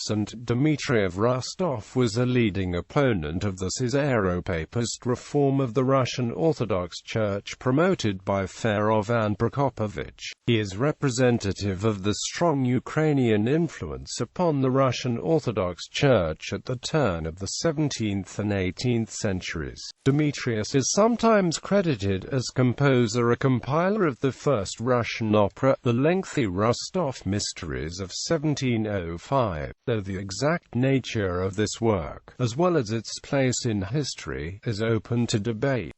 St. Dimitry of Rostov was a leading opponent of the Caesaropapist reform of the Russian Orthodox Church promoted by Feofan Prokopovich. He is representative of the strong Ukrainian influence upon the Russian Orthodox Church at the turn of the 17th and 18th centuries. Demetrius is sometimes credited as composer or compiler of the first Russian opera, the lengthy Rostov Mysteries of 1705, though the exact nature of this work, as well as its place in history, is open to debate.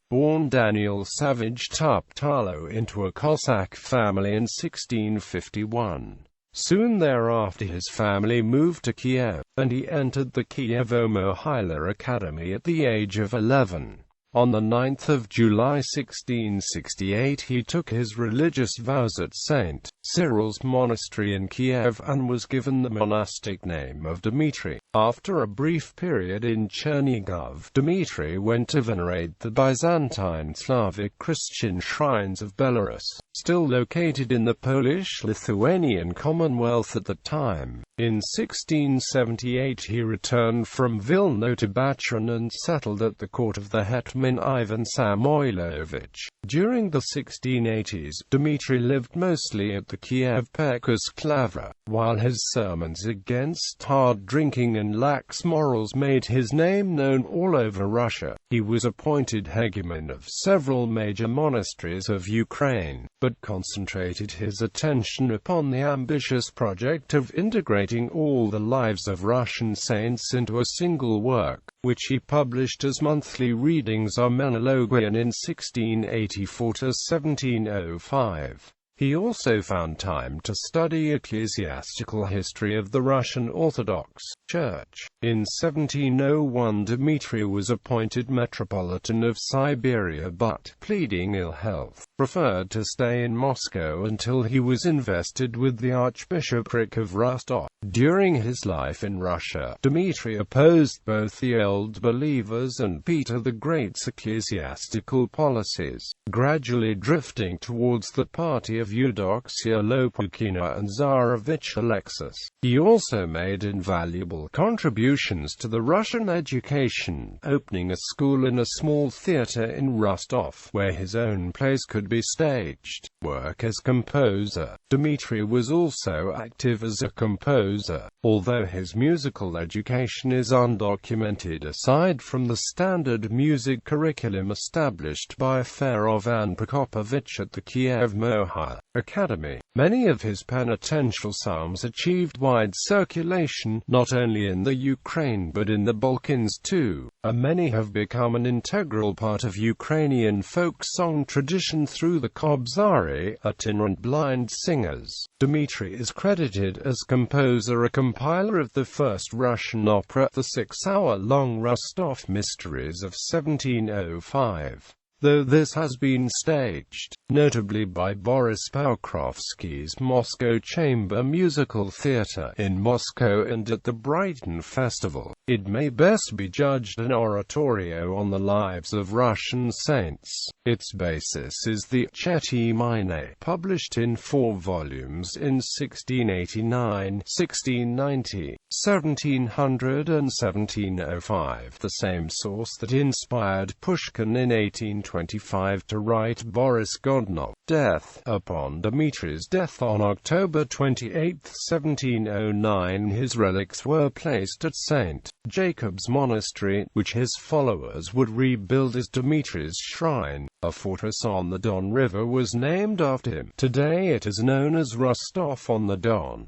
Born Daniel Savage Toptalo into a Cossack family in 1651. Soon thereafter his family moved to Kiev, and he entered the Kievo-Mohyla Academy at the age of 11. On the 9th of July 1668 he took his religious vows at St. Cyril's monastery in Kiev and was given the monastic name of Dimitri. After a brief period in Chernigov, Dimitri went to venerate the Byzantine Slavic Christian shrines of Belarus, still located in the Polish-Lithuanian Commonwealth at the time. In 1678 he returned from Vilna to Bachran and settled at the court of the Hetman Ivan Samoilovich. During the 1680s, Dimitri lived mostly at the Kiev Pekars Klavra, while his sermons against hard drinking and lax morals made his name known all over Russia. He was appointed hegumen of several major monasteries of Ukraine, but concentrated his attention upon the ambitious project of integrating all the lives of Russian saints into a single work, which he published as monthly readings on Menologion in 1684 to 1705. He also found time to study ecclesiastical history of the Russian Orthodox Church. In 1701 Dimitri was appointed Metropolitan of Siberia but, pleading ill health, preferred to stay in Moscow until he was invested with the Archbishopric of Rostov. During his life in Russia, Dimitri opposed both the Old Believers and Peter the Great's ecclesiastical policies, gradually drifting towards the party of Eudoxia Lopukina and Tsarevich Alexis. He also made invaluable contributions to the Russian education, opening a school and a small theatre in Rostov, where his own plays could be staged. Work as composer. Dimitri was also active as a composer, although his musical education is undocumented aside from the standard music curriculum established by Feofan Prokopovich at the Kiev-Mohyla Academy. Many of his penitential psalms achieved wide circulation, not only in the Ukraine but in the Balkans too, and many have become an integral part of Ukrainian folk song tradition through the Kobzari, itinerant blind singers. Dimitri is credited as composer or compiler of the first Russian opera, the 6-hour-long Rostov Mysteries of 1705. Though this has been staged, notably by Boris Pokrovsky's Moscow Chamber Musical Theatre in Moscow and at the Brighton Festival, it may best be judged an oratorio on the lives of Russian saints. Its basis is the Cheti Mine, published in 4 volumes in 1689, 1690, 1700 and 1705, the same source that inspired Pushkin in 1825 to write Boris Godunov. Death. Upon Dimitri's death on October 28, 1709, his relics were placed at St. Jacob's Monastery, which his followers would rebuild as Dimitri's shrine. A fortress on the Don River was named after him. Today it is known as Rostov-on-the-Don.